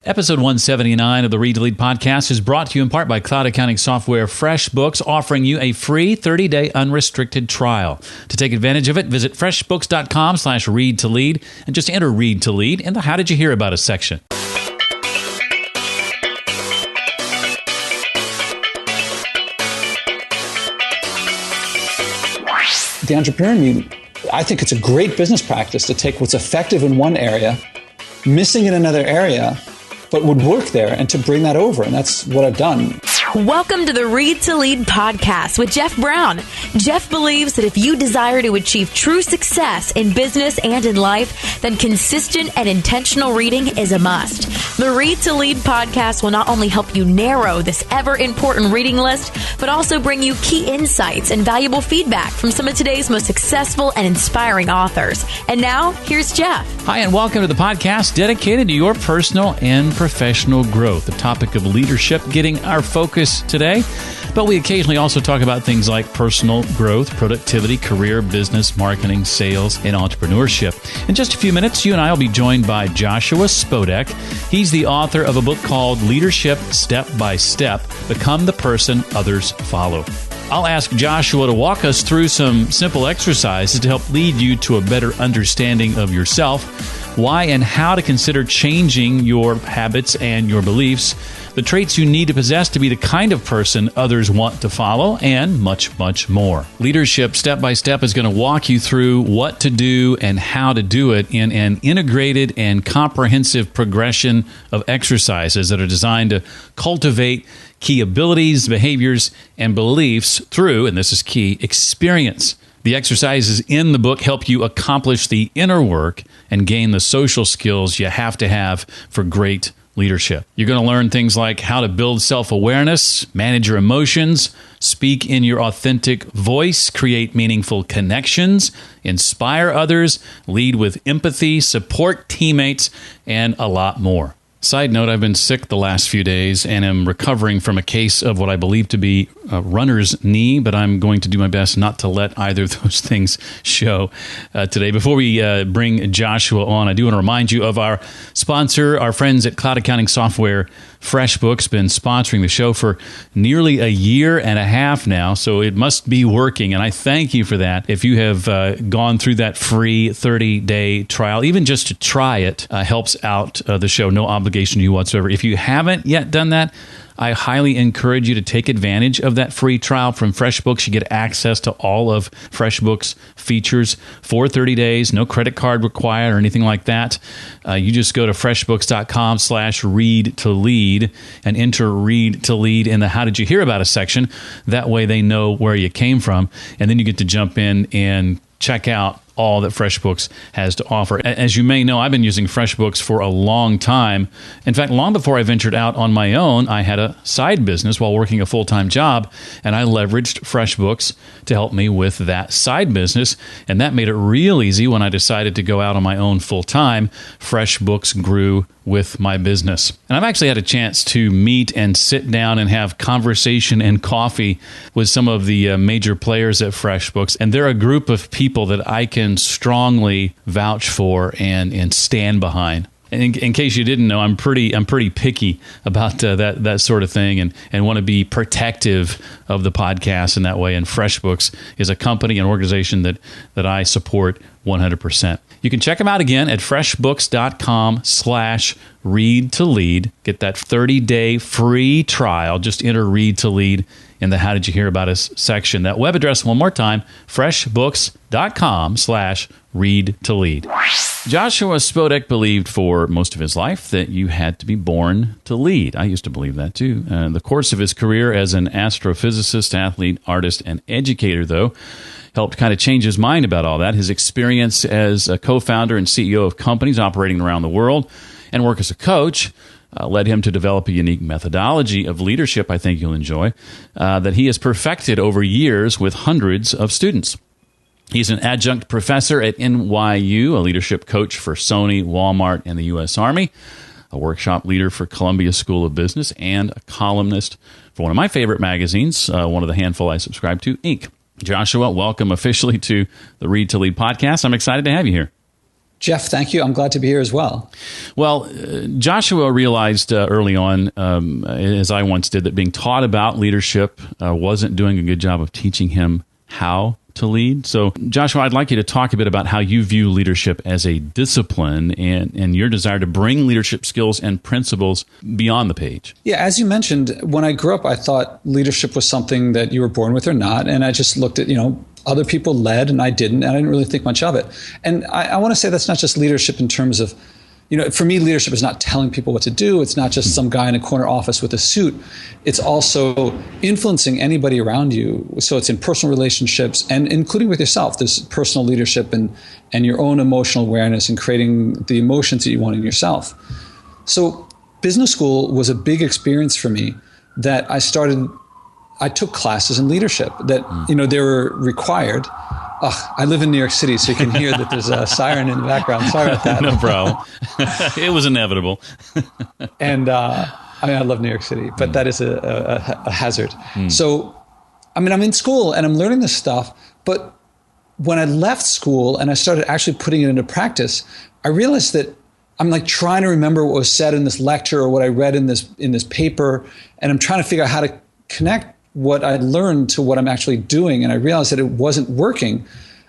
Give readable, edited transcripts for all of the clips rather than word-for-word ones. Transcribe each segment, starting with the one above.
Episode 179 of the Read to Lead podcast is brought to you in part by cloud accounting software FreshBooks, offering you a free 30-day unrestricted trial. To take advantage of it, visit freshbooks.com/read to lead and just enter Read to Lead in the How Did You Hear About Us section. The entrepreneur in me, I think it's a great business practice to take what's effective in one area, missing in another area, but would work there, and to bring that over. And that's what I've done. Welcome to the Read to Lead podcast with Jeff Brown. Jeff believes that if you desire to achieve true success in business and in life, then consistent and intentional reading is a must. The Read to Lead podcast will not only help you narrow this ever-important reading list, but also bring you key insights and valuable feedback from some of today's most successful and inspiring authors. And now, here's Jeff. Hi, and welcome to the podcast dedicated to your personal and professional growth. The topic of leadership getting our focus today, but we occasionally also talk about things like personal growth, productivity, career, business, marketing, sales, and entrepreneurship. In just a few minutes, you and I will be joined by Joshua Spodek. He's the author of a book called Leadership Step by Step, Become the Person Others Follow. I'll ask Joshua to walk us through some simple exercises to help lead you to a better understanding of yourself, why and how to consider changing your habits and your beliefs, the traits you need to possess to be the kind of person others want to follow, and much, much more. Leadership Step by Step is going to walk you through what to do and how to do it in an integrated and comprehensive progression of exercises that are designed to cultivate key abilities, behaviors, and beliefs through, and this is key, experience. The exercises in the book help you accomplish the inner work and gain the social skills you have to have for great leadership. You're going to learn things like how to build self-awareness, manage your emotions, speak in your authentic voice, create meaningful connections, inspire others, lead with empathy, support teammates, and a lot more. Side note, I've been sick the last few days and am recovering from a case of what I believe to be a runner's knee, but I'm going to do my best not to let either of those things show today. Before we bring Joshua on, I do want to remind you of our sponsor, our friends at cloud accounting software FreshBooks. Been sponsoring the show for nearly a year and a half now, so it must be working, and I thank you for that. If you have gone through that free 30-day trial, even just to try it, helps out the show. No obligation to you whatsoever. If you haven't yet done that, I highly encourage you to take advantage of that free trial from FreshBooks. You get access to all of FreshBooks features for 30 days, no credit card required or anything like that. You just go to freshbooks.com/read to lead and enter Read to Lead in the How Did You Hear About Us section. That way they know where you came from, and then you get to jump in and check out all that FreshBooks has to offer. As you may know, I've been using FreshBooks for a long time. In fact, long before I ventured out on my own, I had a side business while working a full-time job, and I leveraged FreshBooks to help me with that side business, and that made it real easy when I decided to go out on my own full-time. FreshBooks grew with my business. And I've actually had a chance to meet and sit down and have conversation and coffee with some of the major players at FreshBooks, and they're a group of people that I can strongly vouch for and stand behind. And in case you didn't know, I'm pretty picky about that sort of thing, and want to be protective of the podcast in that way. And FreshBooks is a company, an organization that I support 100%. You can check them out again at freshbooks.com/read to lead. Get that 30-day free trial. Just enter Read to Lead in the How Did You Hear About Us section. That web address one more time, freshbooks.com/read to lead. Joshua Spodek believed for most of his life that you had to be born to lead. I used to believe that too. The course of his career as an astrophysicist, athlete, artist, and educator, though, helped kind of change his mind about all that. His experience as a co-founder and CEO of companies operating around the world and work as a coach led him to develop a unique methodology of leadership I think you'll enjoy, that he has perfected over years with hundreds of students. He's an adjunct professor at NYU, a leadership coach for Sony, Walmart, and the U.S. Army, a workshop leader for Columbia School of Business, and a columnist for one of my favorite magazines, one of the handful I subscribe to, Inc. Joshua, welcome officially to the Read to Lead podcast. I'm excited to have you here. Jeff, thank you. I'm glad to be here as well. Well, Joshua realized early on, as I once did, that being taught about leadership wasn't doing a good job of teaching him how to lead. So, Joshua, I'd like you to talk a bit about how you view leadership as a discipline and your desire to bring leadership skills and principles beyond the page. Yeah, as you mentioned, when I grew up, I thought leadership was something that you were born with or not. And I just looked at, other people led and I didn't, and I didn't really think much of it. And I want to say that's not just leadership in terms of, for me, leadership is not telling people what to do. It's not just some guy in a corner office with a suit. It's also influencing anybody around you. So it's in personal relationships and including with yourself. There's personal leadership and your own emotional awareness and creating the emotions that you want in yourself. So business school was a big experience for me that I took classes in leadership that, they were required. I live in New York City, so you can hear that there's a siren in the background. Sorry about that. No problem. It was inevitable. And I love New York City, but that is a hazard. So, I'm in school and I'm learning this stuff, but when I left school and I started actually putting it into practice, I realized that I'm like trying to remember what was said in this lecture or what I read in this paper, and I'm trying to figure out how to connect what I learned to what I'm actually doing. And I realized that it wasn't working.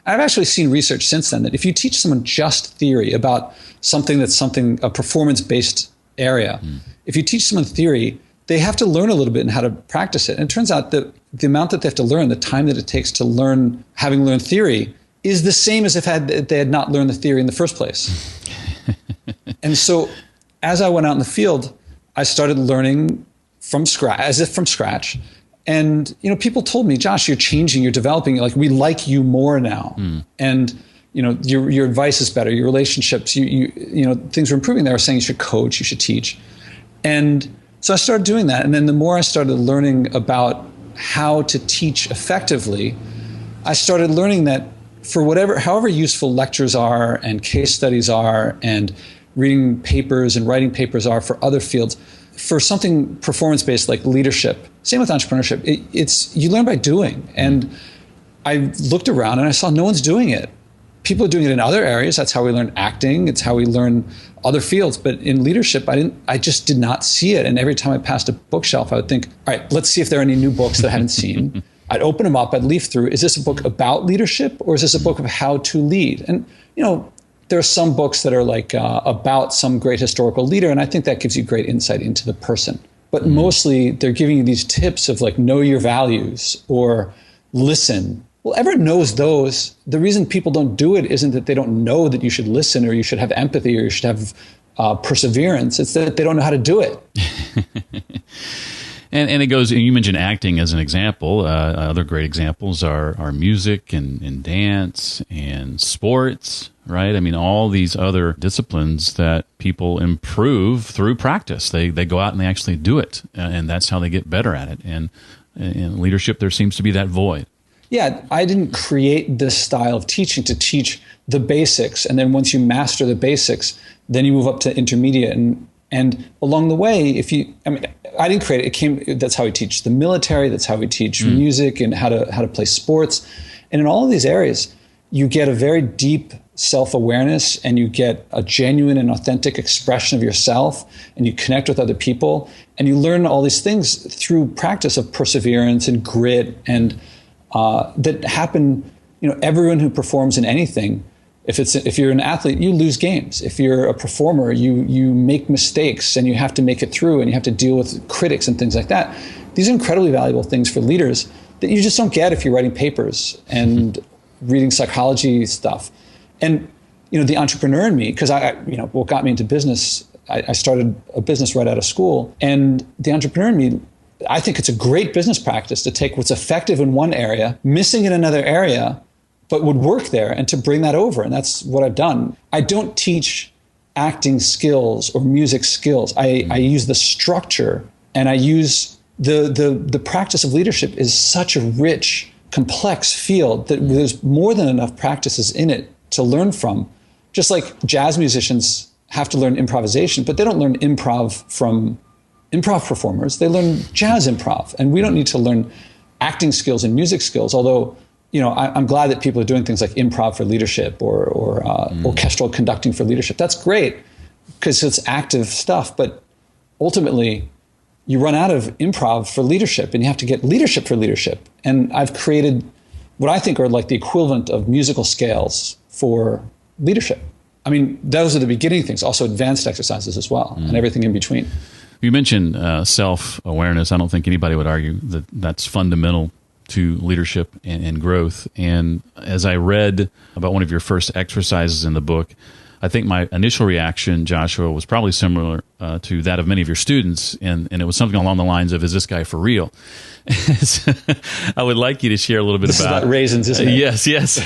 I've actually seen research since then that if you teach someone just theory about a performance-based area, if you teach someone theory, they have to learn a little bit in how to practice it. And it turns out that the amount that they have to learn, the time that it takes to learn, having learned theory, is the same as if they had not learned the theory in the first place. And so as I went out in the field, I started learning from scratch. And, people told me, Josh, you're changing, you're developing, like we like you more now. And, your advice is better, your relationships, things were improving. They were saying you should coach, you should teach. And so I started doing that. And then the more I started learning about how to teach effectively, I started learning that however useful lectures are and case studies are and reading papers and writing papers are for other fields, for something performance-based like leadership, same with entrepreneurship, it's you learn by doing. And I looked around and I saw no one's doing it. People are doing it in other areas. That's how we learn acting. It's how we learn other fields. But in leadership, I just did not see it. And every time I passed a bookshelf, I would think, all right, let's see if there are any new books that I haven't seen. I'd open them up, I'd leaf through. Is this a book about leadership or is this a book of how to lead? And, there are some books that are like about some great historical leader, and I think that gives you great insight into the person. But mostly they're giving you these tips of like know your values or listen. Well, everyone knows those. The reason people don't do it isn't that they don't know that you should listen or you should have empathy or you should have perseverance. It's that they don't know how to do it. And it goes, you mentioned acting as an example. Other great examples are music and dance and sports, right? All these other disciplines that people improve through practice. They go out and they actually do it, and that's how they get better at it. And in leadership, there seems to be that void. Yeah, I didn't create this style of teaching to teach the basics. And then once you master the basics, then you move up to intermediate. And along the way, I didn't create it. That's how we teach the military. That's how we teach music and how to play sports. And in all of these areas, you get a very deep self-awareness and you get a genuine and authentic expression of yourself and you connect with other people and you learn all these things through practice of perseverance and grit and that happen, everyone who performs in anything, if you're an athlete, you lose games. If you're a performer, you make mistakes and you have to make it through and you have to deal with critics and things like that. These are incredibly valuable things for leaders that you just don't get if you're writing papers and reading psychology stuff. And, the entrepreneur in me, because what got me into business, I started a business right out of school, and the entrepreneur in me, I think it's a great business practice to take what's effective in one area, missing in another area, but would work there, and to bring that over. And that's what I've done. I don't teach acting skills or music skills. I use the structure, and I use the practice of leadership is such a rich, complex field that there's more than enough practices in it to learn from. Just like jazz musicians have to learn improvisation, but they don't learn improv from improv performers. They learn jazz improv. And we don't need to learn acting skills and music skills, although I'm glad that people are doing things like improv for leadership or orchestral conducting for leadership. That's great because it's active stuff. But ultimately, you run out of improv for leadership and you have to get leadership for leadership. And I've created what I think are like the equivalent of musical scales for leadership. I mean, those are the beginning things, also advanced exercises as well, and everything in between. You mentioned self-awareness. I don't think anybody would argue that that's fundamental to leadership and growth. And as I read about one of your first exercises in the book, I think my initial reaction, Joshua, was probably similar to that of many of your students, and it was something along the lines of, is this guy for real? I would like you to share a little bit about raisins, isn't it? Yes.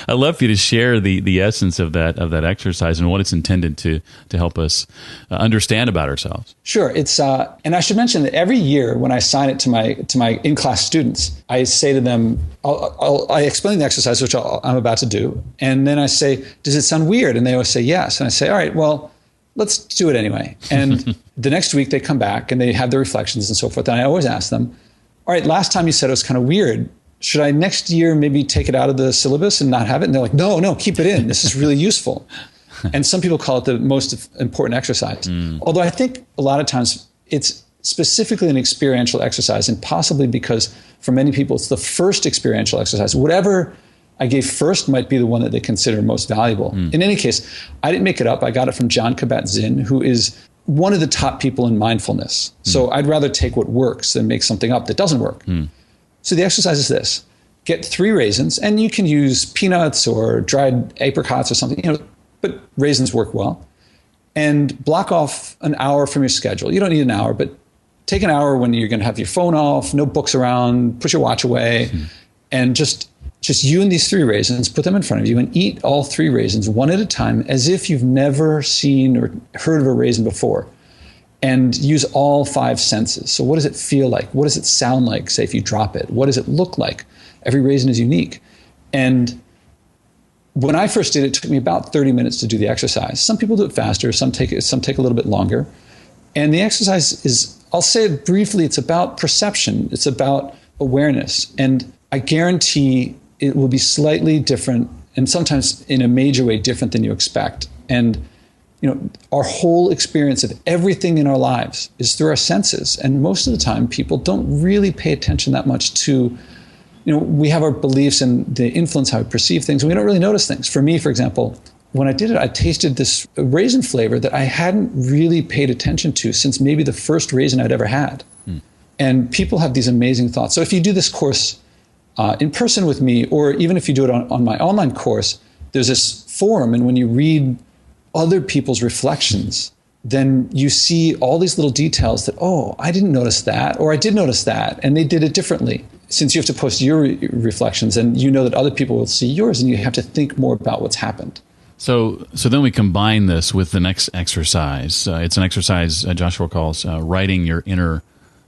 I'd love for you to share the essence of that exercise and what it's intended to help us understand about ourselves. Sure. It's and I should mention that every year when I assign it to my in-class students, I say to them, I explain the exercise, which I'm about to do, and then I say, does it sound weird? And they always say yes. And I say, all right, well, let's do it anyway. And the next week they come back and they have their reflections and so forth. And I always ask them, all right, last time you said it was kind of weird. Should I next year maybe take it out of the syllabus and not have it? And they're like, no, keep it in. This is really useful. And some people call it the most important exercise. Although I think a lot of times it's specifically an experiential exercise, and possibly because for many people it's the first experiential exercise. Whatever I gave first might be the one that they consider most valuable. In any case, I didn't make it up. I got it from Jon Kabat-Zinn, who is one of the top people in mindfulness. So I'd rather take what works than make something up that doesn't work. So the exercise is this. Get 3 raisins, and you can use peanuts or dried apricots or something, but raisins work well. And block off an hour from your schedule. You don't need an hour, but take an hour when you're going to have your phone off, no books around, put your watch away, and just you and these 3 raisins, put them in front of you and eat all 3 raisins one at a time as if you've never seen or heard of a raisin before. And use all 5 senses. So what does it feel like? What does it sound like, say, if you drop it? What does it look like? Every raisin is unique. And when I first did it, it took me about 30 minutes to do the exercise. Some people do it faster, some take a little bit longer. And the exercise is, I'll say it briefly, it's about perception. It's about awareness. And I guarantee it will be slightly different, and sometimes in a major way different than you expect. And our whole experience of everything in our lives is through our senses. And most of the time, people don't really pay attention that much to, we have our beliefs and they influence how we perceive things, and we don't really notice things. For me, for example, when I did it, I tasted this raisin flavor that I hadn't really paid attention to since maybe the first raisin I'd ever had. And people have these amazing thoughts. So if you do this course in person with me, or even if you do it on my online course, there's this forum, and when you read other people's reflections, then you see all these little details that, I didn't notice that, or I did notice that, and they did it differently. Since you have to post your reflections, and you know that other people will see yours, and you have to think more about what's happened. So then we combine this with the next exercise. It's an exercise Joshua calls writing your inner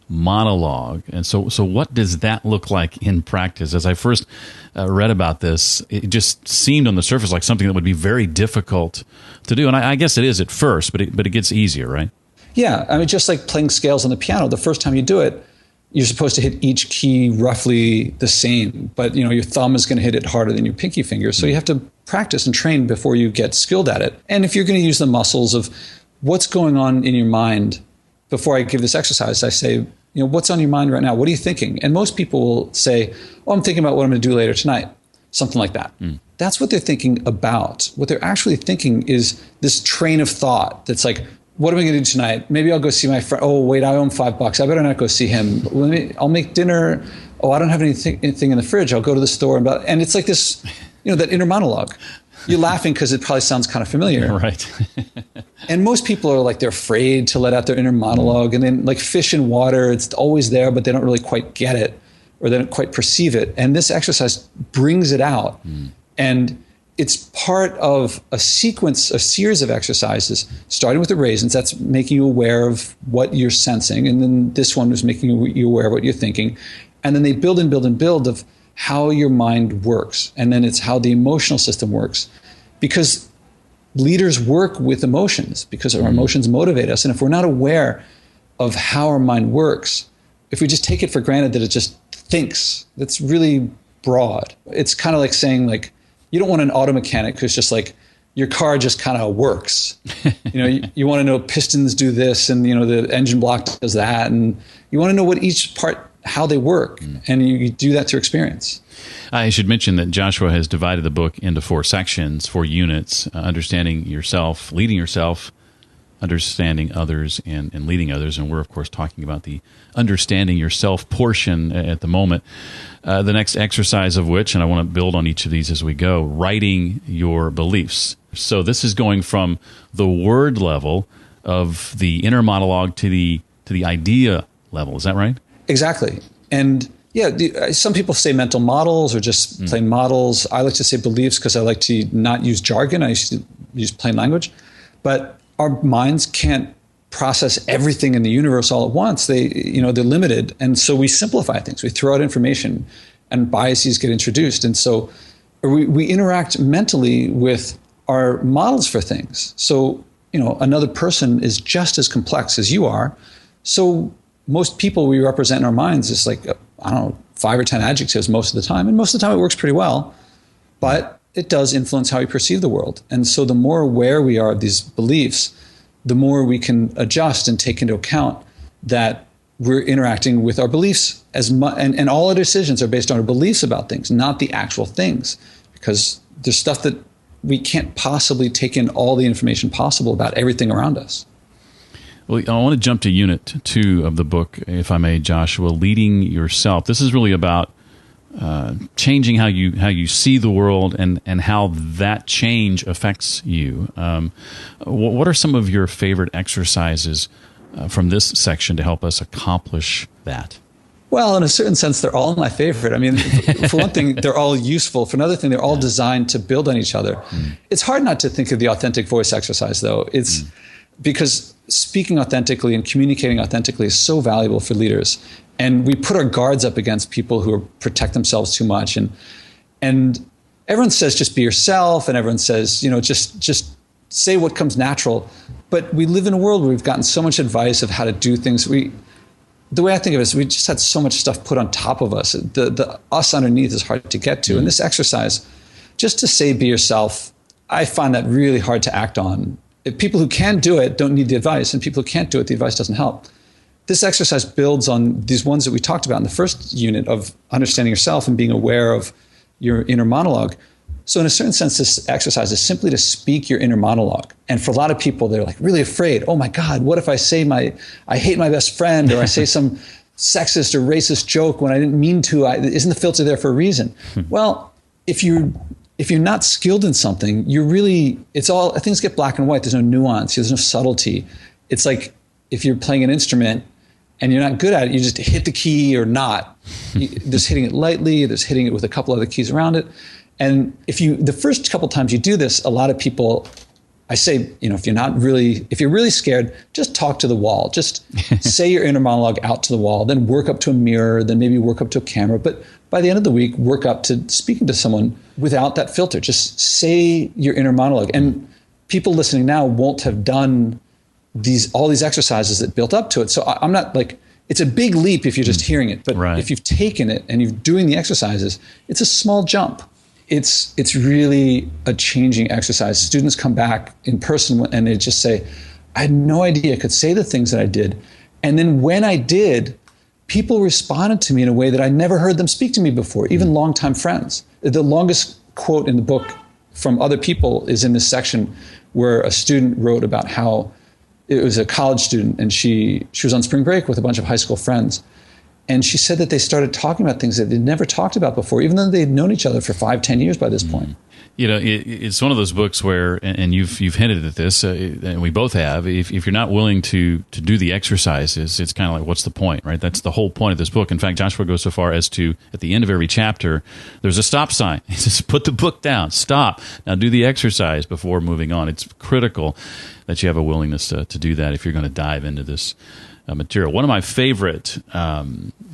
monologue. And so what does that look like in practice? As I first read about this, it just seemed on the surface like something that would be very difficult to do. And I guess it is at first, but it gets easier, right? Yeah. I mean, just like playing scales on the piano, the first time you do it, you're supposed to hit each key roughly the same, but your thumb is going to hit it harder than your pinky finger. So you have to practice and train before you get skilled at it. And if you're going to use the muscles of what's going on in your mind, before I give this exercise, I say, what's on your mind right now? What are you thinking? And most people will say, I'm thinking about what I'm going to do later tonight. Something like that. That's what they're thinking about. What they're actually thinking is this train of thought that's like, what am I going to do tonight? Maybe I'll go see my friend. Oh, wait, I owe him $5. I better not go see him. I'll make dinner. Oh, I don't have anything in the fridge. I'll go to the store. And it's like this, that inner monologue. You're laughing because it probably sounds kind of familiar. Right. And most people are like, they're afraid to let out their inner monologue. And then like fish in water, it's always there, but they don't really quite get it, or they don't quite perceive it. And this exercise brings it out. And it's part of a series of exercises, starting with the raisins. That's making you aware of what you're sensing. And then this one was making you aware of what you're thinking. And then they build and build and build of how your mind works. And then it's how the emotional system works. Because leaders work with emotions, because our emotions motivate us. And if we're not aware of how our mind works, if we just take it for granted that it just thinks, that's really broad. It's kind of like saying, like, you don't want an auto mechanic who's just like, your car just kind of works. You want to know pistons do this, and the engine block does that, and you want to know what each part, how they work, and you do that through experience. I should mention that Joshua has divided the book into 4 sections, 4 units: understanding yourself, leading yourself, understanding others, and leading others. And we're, of course, talking about the understanding yourself portion at the moment. The next exercise of which, and I want to build on each of these as we go, writing your beliefs. So this is going from the word level of the inner monologue to the idea level. Is that right? Exactly. And yeah, some people say mental models or just plain models. I like to say beliefs because I like to not use jargon. I used to use plain language. But our minds can't process everything in the universe all at once. They're limited. And so we simplify things. We throw out information and biases get introduced. And so we interact mentally with our models for things. So, another person is just as complex as you are. So most people we represent in our minds is like, 5 or 10 adjectives most of the time. And most of the time it works pretty well, but it does influence how we perceive the world. And so the more aware we are of these beliefs, the more we can adjust and take into account that we're interacting with our beliefs as much, and all our decisions are based on our beliefs about things, not the actual things, because there's stuff that we can't possibly take in all the information possible about everything around us. Well, I want to jump to Unit 2 of the book, if I may, Joshua, leading yourself. This is really about changing how you see the world and how that change affects you. What are some of your favorite exercises from this section to help us accomplish that? Well, in a certain sense, they're all my favorite. I mean, for one thing, they're all useful. For another thing, they're all designed to build on each other. It's hard not to think of the authentic voice exercise, though. It's because speaking authentically and communicating authentically is so valuable for leaders. And we put our guards up against people who protect themselves too much. And everyone says, just be yourself. And everyone says, just say what comes natural. But we live in a world where we've gotten so much advice of how to do things. The way I think of it is we just had so much stuff put on top of us. The us underneath is hard to get to. And this exercise, just to say be yourself, I find that really hard to act on. If people who can do it don't need the advice, and people who can't do it, the advice doesn't help. This exercise builds on these ones that we talked about in the first unit of understanding yourself and being aware of your inner monologue. So in a certain sense, this exercise is simply to speak your inner monologue. And for a lot of people, they're like really afraid. Oh my God, what if I say I hate my best friend, or I say some sexist or racist joke when I didn't mean to? Isn't the filter there for a reason? Well, if you're not skilled in something, things get black and white. There's no nuance. There's no subtlety. It's like if you're playing an instrument and you're not good at it, you just hit the key or not. There's hitting it lightly. There's hitting it with a couple other keys around it. And the first couple times you do this, a lot of people, I say, if you're really scared, just talk to the wall. Just say your inner monologue out to the wall, then work up to a mirror, then maybe work up to a camera. But by the end of the week, work up to speaking to someone without that filter. Just say your inner monologue. And people listening now won't have done all these exercises that built up to it. So I'm not like, it's a big leap if you're just hearing it. But if you've taken it and you're doing the exercises, it's a small jump. It's really a changing exercise. Students come back in person and they just say, I had no idea I could say the things that I did. And then when I did, people responded to me in a way that I never heard them speak to me before, even longtime friends. The longest quote in the book from other people is in this section where a student wrote about how it was a college student and she was on spring break with a bunch of high school friends. And she said that they started talking about things that they'd never talked about before, even though they'd known each other for 5-10 years by this point. It's one of those books where, and you've hinted at this, and we both have, if you're not willing to do the exercises, it's kind of like, what's the point, right? That's the whole point of this book. In fact, Joshua goes so far as to, at the end of every chapter, there's a stop sign. He says, put the book down, stop. Now do the exercise before moving on. It's critical that you have a willingness to do that if you're going to dive into this material. One of my favorite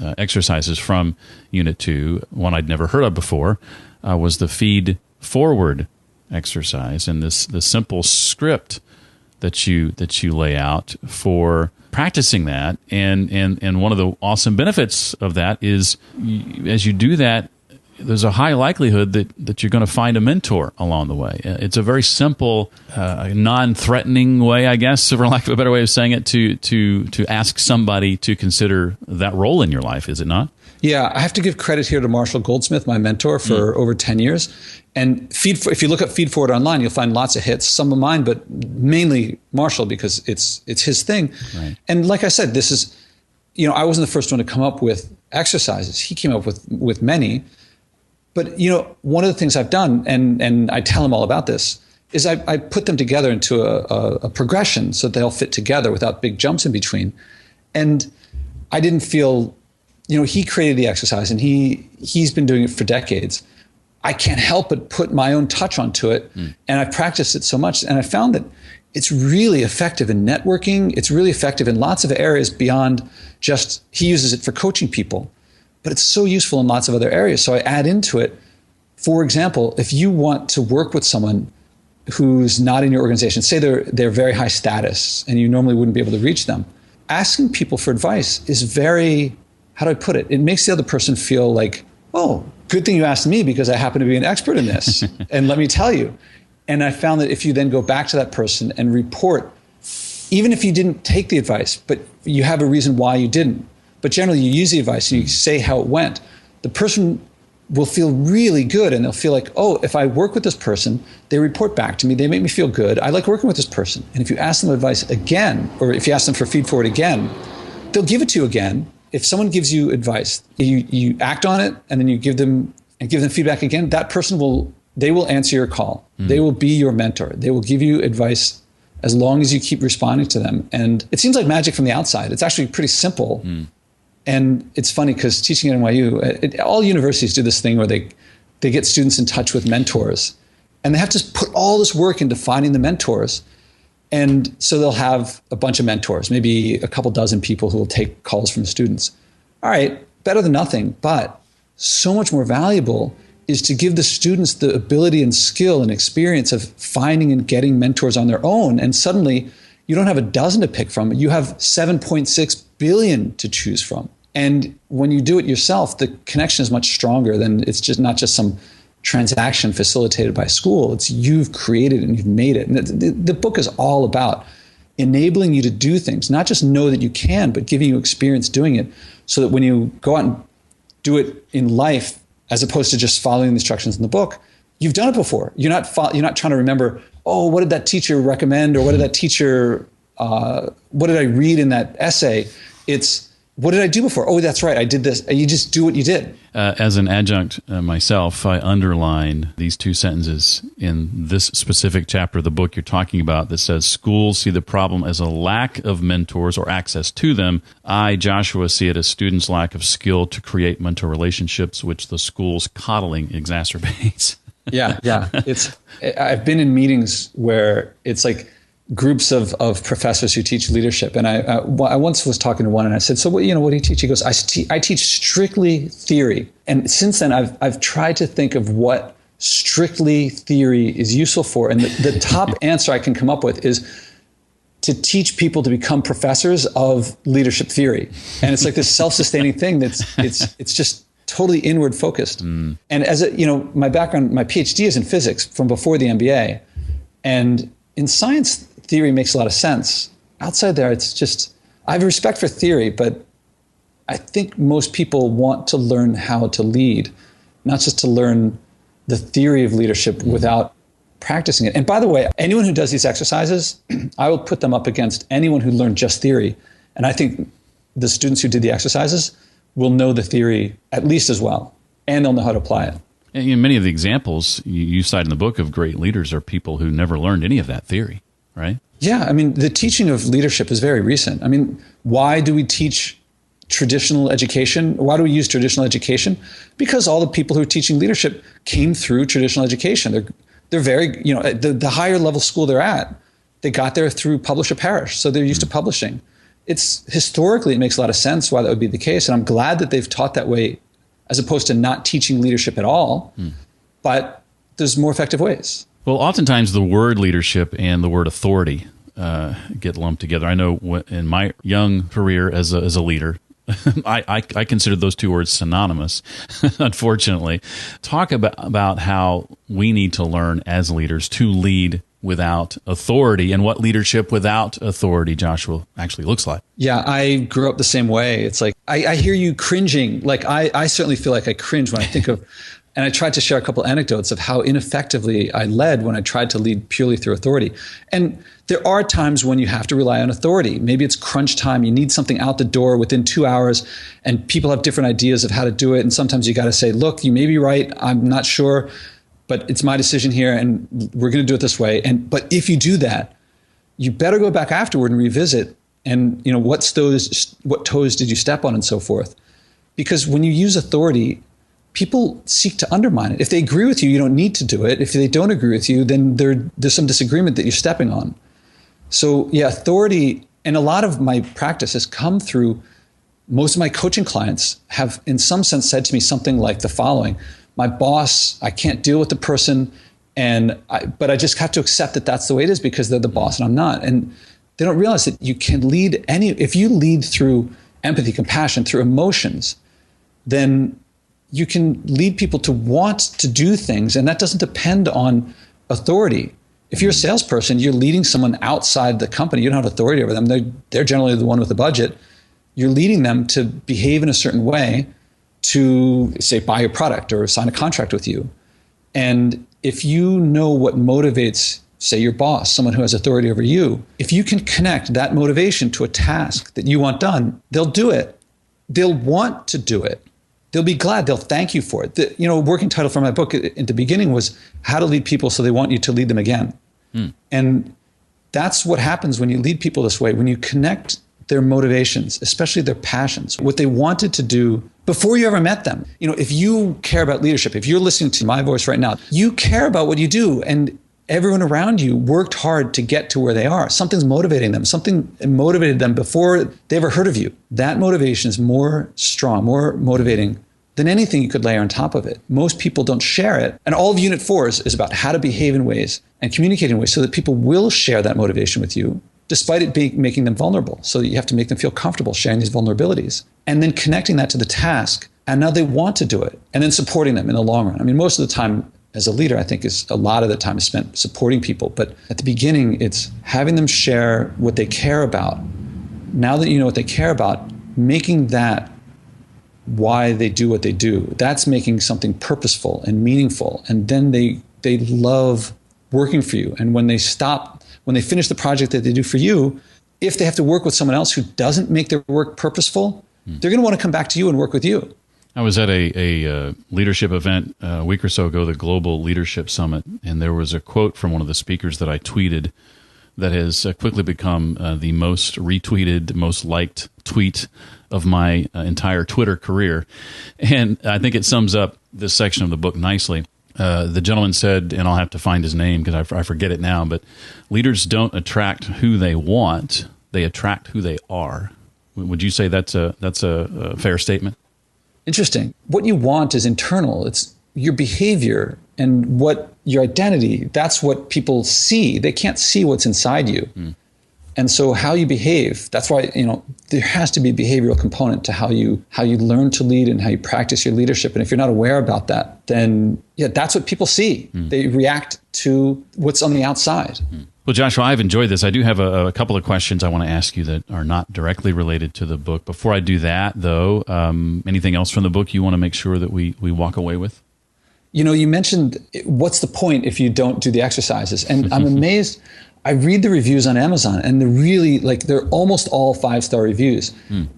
exercises from Unit 2, one I'd never heard of before, was the feed forward exercise, and the simple script that you lay out for practicing that. And one of the awesome benefits of that is, as you do that, there's a high likelihood that you're going to find a mentor along the way. It's a very simple, non-threatening way, I guess, for lack of a better way of saying it, to ask somebody to consider that role in your life, is it not? Yeah, I have to give credit here to Marshall Goldsmith, my mentor for over 10 years. And if you look up Feed Forward online, you'll find lots of hits, some of mine, but mainly Marshall because it's his thing. Right. And like I said, this is, I wasn't the first one to come up with exercises. He came up with many. But, one of the things I've done, and I tell him all about this, is I put them together into a progression so that they'll fit together without big jumps in between. And I didn't feel, he created the exercise and he's been doing it for decades. I can't help but put my own touch onto it. And I've practiced it so much. And I found that it's really effective in networking. It's really effective in lots of areas beyond just, he uses it for coaching people, but it's so useful in lots of other areas. So I add into it. For example, if you want to work with someone who's not in your organization, say they're very high status and you normally wouldn't be able to reach them, asking people for advice is very, how do I put it? It makes the other person feel like, oh, good thing you asked me because I happen to be an expert in this. And let me tell you. And I found that if you then go back to that person and report, even if you didn't take the advice, but you have a reason why you didn't, but generally you use the advice and you say how it went, the person will feel really good and they'll feel like, oh, if I work with this person, they report back to me, they make me feel good. I like working with this person. And if you ask them advice again, or if you ask them for feed forward again, they'll give it to you again. If someone gives you advice, you act on it and then you give them feedback again, that person they will answer your call. They will be your mentor. They will give you advice as long as you keep responding to them. And it seems like magic from the outside. It's actually pretty simple. And it's funny because teaching at NYU, all universities do this thing where they get students in touch with mentors. And they have to put all this work into finding the mentors. And so they'll have a bunch of mentors, maybe a couple dozen people who will take calls from students. All right, better than nothing, but so much more valuable is to give the students the ability and skill and experience of finding and getting mentors on their own. And suddenly you don't have a dozen to pick from, you have 7.6 billion to choose from. And when you do it yourself, the connection is much stronger than it's just not just some transaction facilitated by school. It's you've created it and you've made it. And the book is all about enabling you to do things, not just know that you can, but giving you experience doing it so that when you go out and do it in life, as opposed to just following the instructions in the book, you've done it before. You're not trying to remember, oh, what did that teacher recommend? Or what did that teacher, what did I read in that essay? It's, what did I do before? Oh, that's right, I did this. You just do what you did. As an adjunct myself, I underline these two sentences in this specific chapter of the book you're talking about that says, schools see the problem as a lack of mentors or access to them. I, Joshua, see it as students' lack of skill to create mentor relationships, which the school's coddling exacerbates. Yeah. I've been in meetings where it's like groups of professors who teach leadership. And I once was talking to one and I said, so what do you teach? He goes, I teach strictly theory. And since then I've tried to think of what strictly theory is useful for. And the top answer I can come up with is to teach people to become professors of leadership theory. And it's like this self-sustaining thing it's just totally inward focused. And as my background, my PhD is in physics from before the MBA. And in science, theory makes a lot of sense. Outside there, it's just, I have respect for theory, but I think most people want to learn how to lead, not just to learn the theory of leadership without practicing it. And by the way, anyone who does these exercises, I will put them up against anyone who learned just theory. And I think the students who did the exercises will know the theory at least as well, and they'll know how to apply it. And many of the examples you cite in the book of great leaders are people who never learned any of that theory, right? Yeah, I mean, the teaching of leadership is very recent. I mean, why do we teach traditional education? Why do we use traditional education? Because all the people who are teaching leadership came through traditional education. They're very, the higher level school they're at, they got there through publish or perish. So they're used to publishing. It's historically, it makes a lot of sense why that would be the case. And I'm glad that they've taught that way as opposed to not teaching leadership at all. But there's more effective ways. Well, oftentimes the word leadership and the word authority get lumped together. I know in my young career as a leader, I consider those two words synonymous, unfortunately. Talk about how we need to learn as leaders to lead without authority and what leadership without authority, Joshua, actually looks like. Yeah, I grew up the same way. It's like, I hear you cringing. Like, I certainly feel like I cringe when I think of, and I tried to share a couple anecdotes of how ineffectively I led when I tried to lead purely through authority. And there are times when you have to rely on authority. Maybe it's crunch time. You need something out the door within 2 hours, and people have different ideas of how to do it. And sometimes you got to say, look, you may be right. I'm not sure, but it's my decision here, and we're going to do it this way. But if you do that, you better go back afterward and revisit. And what toes did you step on, and so forth. Because when you use authority, people seek to undermine it. If they agree with you, you don't need to do it. If they don't agree with you, then there's some disagreement that you're stepping on. So yeah, authority, and a lot of my practice has come through, most of my coaching clients have in some sense said to me something like the following: my boss, I can't deal with the person, but I just have to accept that that's the way it is because they're the boss and I'm not. And they don't realize that you can lead if you lead through empathy, compassion, through emotions, then you can lead people to want to do things, and that doesn't depend on authority. If you're a salesperson, you're leading someone outside the company. You don't have authority over them. They're generally the one with the budget. You're leading them to behave in a certain way to, say, buy your product or sign a contract with you. And if you know what motivates, say, your boss, someone who has authority over you, if you can connect that motivation to a task that you want done, they'll do it. They'll want to do it. They'll be glad. They'll thank you for it. The working title for my book at the beginning was How to Lead People So They Want You to Lead Them Again. And that's what happens when you lead people this way, when you connect their motivations, especially their passions, what they wanted to do before you ever met them. If you care about leadership, if you're listening to my voice right now, you care about what you do, and everyone around you worked hard to get to where they are. Something's motivating them. Something motivated them before they ever heard of you. That motivation is more strong, more motivating than anything you could layer on top of it. Most people don't share it. And all of Unit 4 is about how to behave in ways and communicate in ways so that people will share that motivation with you, despite it making them vulnerable. So you have to make them feel comfortable sharing these vulnerabilities. And then connecting that to the task. And now they want to do it. And then supporting them in the long run. I mean, most of the time as a leader, I think a lot of the time is spent supporting people. But at the beginning, it's having them share what they care about. Now that you know what they care about, making that why they do what they do. That's making something purposeful and meaningful. And then they love working for you. And when they finish the project that they do for you, if they have to work with someone else who doesn't make their work purposeful, they're going to want to come back to you and work with you. I was at a leadership event a week or so ago, the Global Leadership Summit, and there was a quote from one of the speakers that I tweeted that has quickly become the most retweeted, most liked tweet of my entire Twitter career. And I think it sums up this section of the book nicely. The gentleman said, and I'll have to find his name because I forget it now, but leaders don't attract who they want, they attract who they are. Would you say that's a fair statement? Interesting. What you want is internal. It's your behavior and what your identity. That's what people see. They can't see what's inside you. And so how you behave, that's why, there has to be a behavioral component to how you learn to lead and how you practice your leadership. And if you're not aware about that, then that's what people see. They react to what's on the outside. Well, Joshua, I've enjoyed this. I do have a couple of questions I want to ask you that are not directly related to the book. Before I do that, though, anything else from the book you want to make sure that we walk away with? You mentioned what's the point if you don't do the exercises? And I'm amazed. I read the reviews on Amazon, and they're almost all 5-star reviews.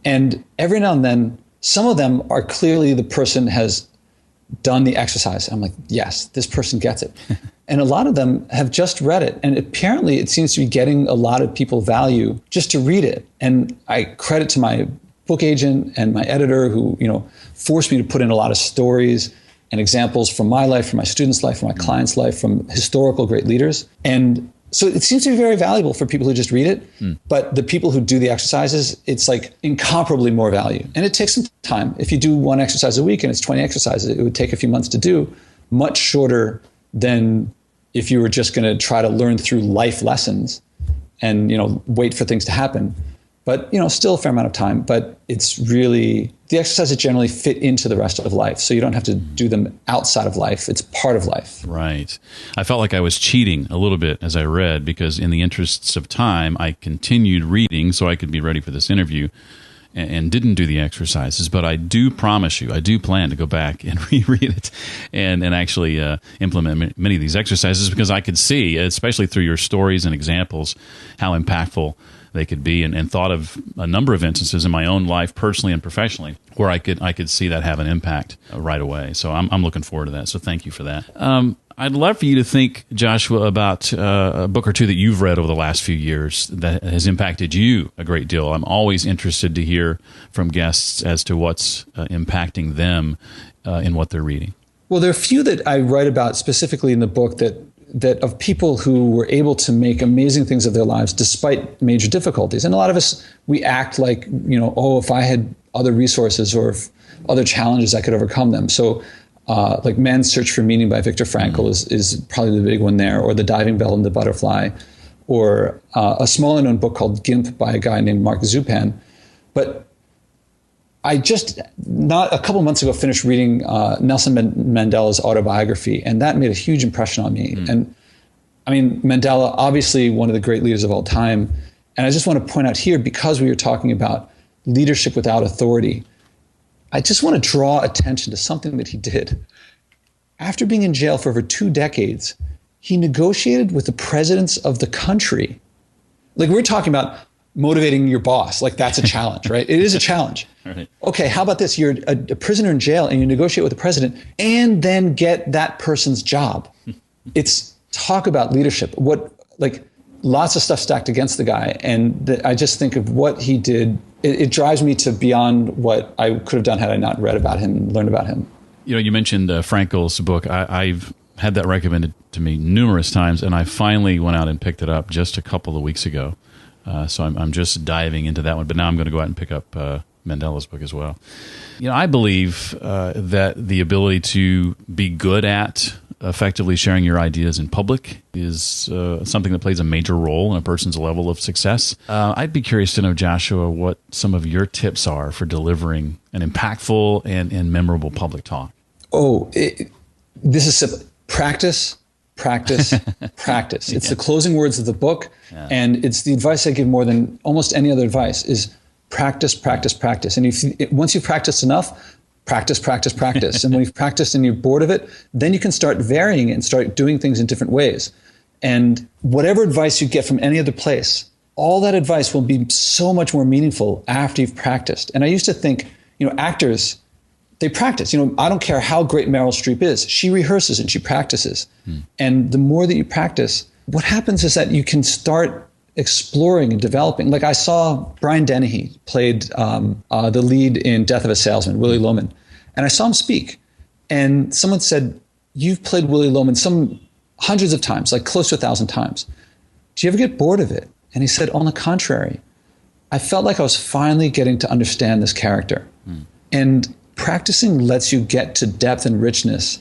And every now and then, some of them are clearly the person has done the exercise. I'm like, yes, this person gets it. And a lot of them have just read it. And apparently it seems to be getting a lot of people value just to read it. And I credit to my book agent and my editor who, forced me to put in a lot of stories and examples from my life, from my students' life, from my clients' life, from historical great leaders. And so it seems to be very valuable for people who just read it, but the people who do the exercises, it's like incomparably more value. And it takes some time. If you do one exercise a week and it's 20 exercises, it would take a few months to do, much shorter than if you were just going to try to learn through life lessons and, wait for things to happen. but still a fair amount of time. But it's really, the exercises generally fit into the rest of life. So you don't have to do them outside of life. It's part of life. Right. I felt like I was cheating a little bit as I read, because in the interests of time, I continued reading so I could be ready for this interview, and didn't do the exercises. But I do promise you, I do plan to go back and reread it and actually implement many of these exercises, because I could see, especially through your stories and examples, how impactful they could be, and thought of a number of instances in my own life, personally and professionally, where I could see that have an impact right away. So I'm looking forward to that. So thank you for that. I'd love for you to think, Joshua, about a book or two that you've read over the last few years that has impacted you a great deal. I'm always interested to hear from guests as to what's impacting them in what they're reading. Well, there are a few that I write about specifically in the book that of people who were able to make amazing things of their lives despite major difficulties. And a lot of us, we act like, if I had other resources or if other challenges, I could overcome them. So like Man's Search for Meaning by Viktor Frankl is probably the big one there, or The Diving Bell and the Butterfly, or a smaller known book called Gimp by a guy named Mark Zupan. But I just, not a couple months ago, finished reading Nelson Mandela's autobiography, and that made a huge impression on me. And I mean, Mandela, obviously one of the great leaders of all time. And I just want to point out here, because we were talking about leadership without authority, I just want to draw attention to something that he did. After being in jail for over 2 decades, he negotiated with the presidents of the country. Like, we're talking about motivating your boss. Like, that's a challenge, right? It is a challenge. Right. Okay, how about this? You're a prisoner in jail and you negotiate with the president and then get that person's job. It's talk about leadership. Lots of stuff stacked against the guy. And I just think of what he did. It drives me to beyond what I could have done had I not read about him and learned about him. You mentioned Frankl's book. I've had that recommended to me numerous times, and I finally went out and picked it up just a couple of weeks ago. So I'm just diving into that one. But now I'm going to go out and pick up Mandela's book as well. I believe that the ability to be good at effectively sharing your ideas in public is something that plays a major role in a person's level of success. I'd be curious to know, Joshua, what some of your tips are for delivering an impactful and memorable public talk. This is simple. Practice, practice, practice. It's the closing words of the book, and it's the advice I give more than almost any other advice is practice, practice, practice. And once you've practiced enough, practice, practice, practice. And when you've practiced and you're bored of it, then you can start varying it and start doing things in different ways. And whatever advice you get from any other place, all that advice will be so much more meaningful after you've practiced. And I used to think, actors, they practice. I don't care how great Meryl Streep is. She rehearses and she practices. And the more that you practice, what happens is that you can start exploring and developing. Like, I saw Brian Dennehy played the lead in Death of a Salesman, Willy Loman. And I saw him speak. And someone said, "You've played Willy Loman some hundreds of times, like close to 1,000 times. Do you ever get bored of it?" And he said, "On the contrary, I felt like I was finally getting to understand this character." And practicing lets you get to depth and richness,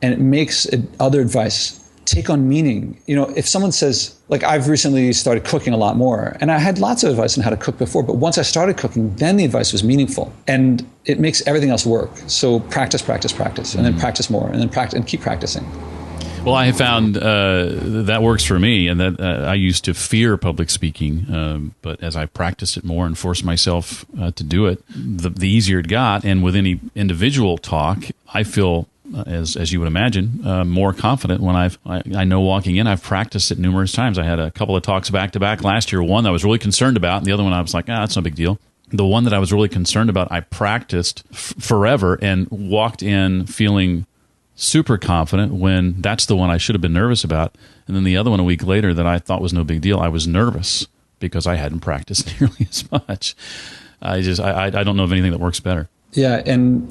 and it makes other advice take on meaning. If someone says, like, I've recently started cooking a lot more, and I had lots of advice on how to cook before, but once I started cooking, then the advice was meaningful, and it makes everything else work. So practice, practice, practice, and then practice more, and then practice and keep practicing. Well, I have found that works for me, and that I used to fear public speaking, but as I practiced it more and forced myself to do it, the easier it got. And with any individual talk, I feel, as you would imagine, more confident when I know walking in. I've practiced it numerous times. I had a couple of talks back to back last year. One that I was really concerned about, and the other one I was like, that's no big deal. The one that I was really concerned about, I practiced forever and walked in feeling super confident, when that's the one I should have been nervous about. And then the other one a week later that I thought was no big deal, I was nervous because I hadn't practiced nearly as much. I don't know of anything that works better. Yeah, and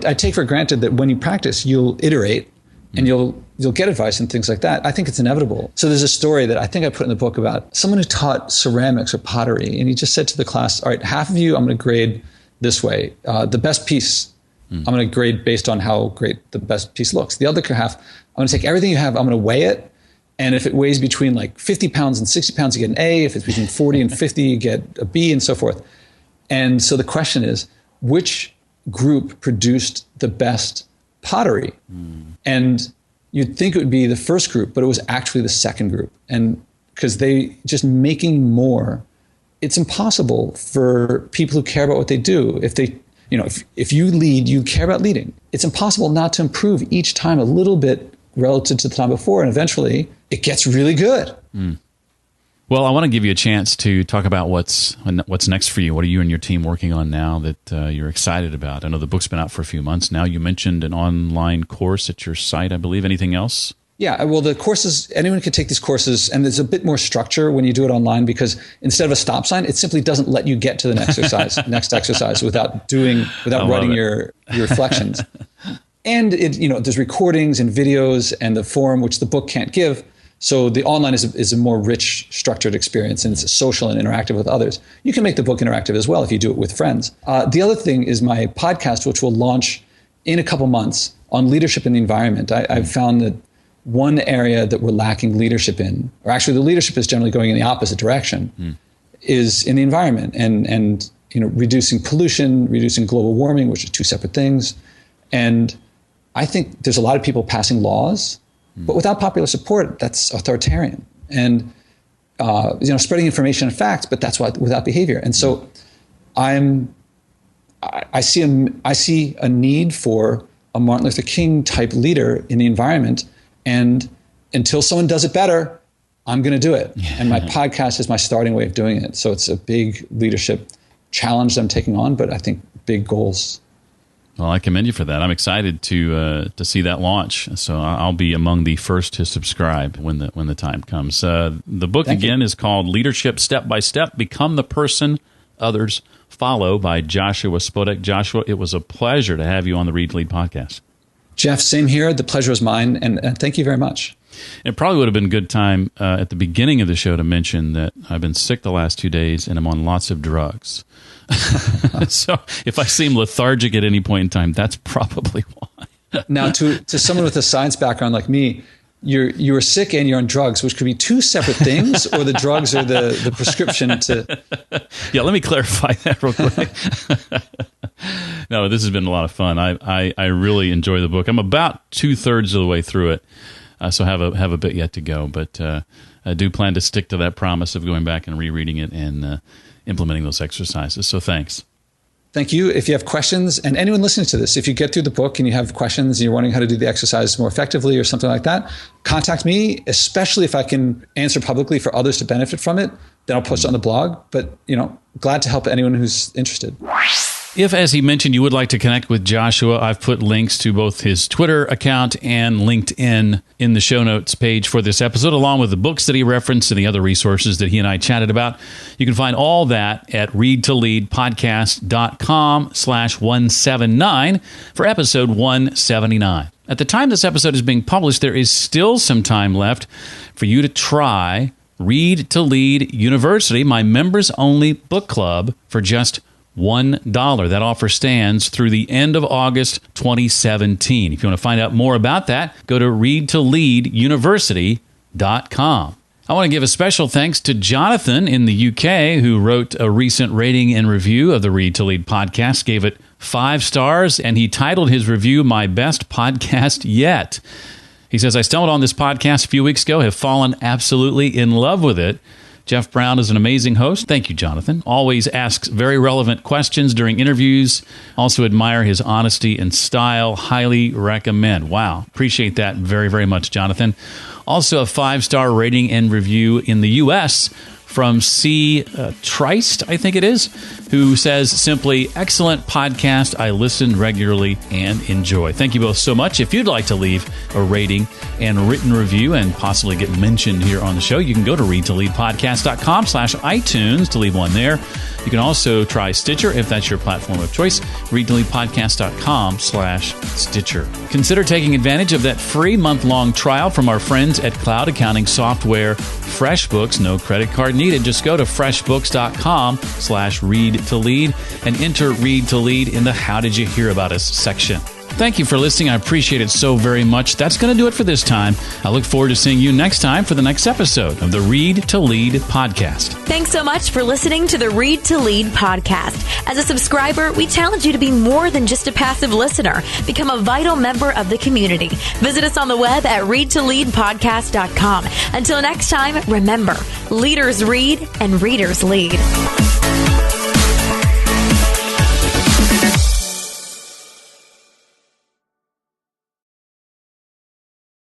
I take for granted that when you practice, you'll iterate and you'll get advice and things like that. I think it's inevitable. So there's a story that I think I put in the book about someone who taught ceramics or pottery, and he just said to the class, "All right, half of you I'm going to grade this way. The best piece I'm going to grade based on how great the best piece looks. The other half, I'm going to take everything you have, I'm going to weigh it, And if it weighs between like 50 pounds and 60 pounds, you get an A. If it's between 40 and 50, you get a B, and so forth. And so the question is, which group produced the best pottery? And you'd think it would be the first group, but it was actually the second group. And because they just making more, it's impossible for people who care about what they do. If they, if you lead, you care about leading. It's impossible not to improve each time a little bit relative to the time before. And eventually it gets really good. Well, I want to give you a chance to talk about what's next for you. What are you and your team working on now that you're excited about? I know the book's been out for a few months now. You mentioned an online course at your site, I believe. Anything else? Yeah, well, the courses, anyone can take these courses, and there's a bit more structure when you do it online because instead of a stop sign, it simply doesn't let you get to the next exercise without writing your reflections. And there's recordings and videos and the forum, which the book can't give. So the online is a more rich, structured experience, and it's social and interactive with others. You can make the book interactive as well if you do it with friends. The other thing is my podcast, which will launch in a couple months on leadership in the environment. I've found that one area that we're lacking leadership in, or actually the leadership is generally going in the opposite direction, is in the environment and reducing pollution, reducing global warming, which are two separate things. And I think there's a lot of people passing laws, but without popular support, that's authoritarian. And spreading information and facts, but that's without behavior. And so I see a need for a Martin Luther King type leader in the environment. And until someone does it better, I'm going to do it. And my podcast is my starting way of doing it. So it's a big leadership challenge that I'm taking on, but I think big goals. Well, I commend you for that. I'm excited to see that launch. So I'll be among the first to subscribe when the time comes. The book is called Leadership Step by Step: Become the Person Others Follow by Joshua Spodek. Joshua, it was a pleasure to have you on the Read to Lead podcast. Jeff, same here. The pleasure is mine, and thank you very much. It probably would have been a good time at the beginning of the show to mention that I've been sick the last 2 days and I'm on lots of drugs. So if I seem lethargic at any point in time, that's probably why. Now, to someone with a science background like me, you were sick and you're on drugs, which could be two separate things, or the drugs are the prescription to... Yeah, let me clarify that real quick. No, this has been a lot of fun. I really enjoy the book. I'm about 2/3 of the way through it, so have a bit yet to go. But I do plan to stick to that promise of going back and rereading it and implementing those exercises. So thanks. Thank you. If you have questions, and anyone listening to this, if you get through the book and you have questions and you're wondering how to do the exercise more effectively or something like that, contact me, especially if I can answer publicly for others to benefit from it. Then I'll post it on the blog. But, glad to help anyone who's interested. If, as he mentioned, you would like to connect with Joshua, I've put links to both his Twitter account and LinkedIn in the show notes page for this episode, along with the books that he referenced and the other resources that he and I chatted about. You can find all that at readtoleadpodcast.com/179 for episode 179. At the time this episode is being published, there is still some time left for you to try Read to Lead University, my members-only book club, for just $1. That offer stands through the end of August 2017. If you want to find out more about that, go to readtoleaduniversity.com. I want to give a special thanks to Jonathan in the UK, who wrote a recent rating and review of the Read to Lead podcast, gave it 5 stars, and he titled his review, My Best Podcast Yet. He says, I stumbled on this podcast a few weeks ago, have fallen absolutely in love with it. Jeff Brown is an amazing host. Thank you, Jonathan. Always asks very relevant questions during interviews. Also admire his honesty and style. Highly recommend. Wow. Appreciate that very, very much, Jonathan. Also a 5-star rating and review in the U.S. from C. Trist, I think it is, who says simply, excellent podcast. I listen regularly and enjoy. Thank you both so much. If you'd like to leave a rating and written review and possibly get mentioned here on the show, you can go to readtoleadpodcast.com/iTunes to leave one there. You can also try Stitcher if that's your platform of choice, readtoleadpodcast.com/Stitcher. Consider taking advantage of that free month-long trial from our friends at cloud accounting software FreshBooks. No credit card needed. Just go to freshbooks.com/readtolead and enter Read to Lead in the How Did You Hear About Us section. Thank you for listening. I appreciate it so very much. That's going to do it for this time. I look forward to seeing you next time for the next episode of the Read to Lead podcast. Thanks so much for listening to the Read to Lead podcast. As a subscriber, we challenge you to be more than just a passive listener. Become a vital member of the community. Visit us on the web at readtoleadpodcast.com. Until next time, remember, leaders read and readers lead.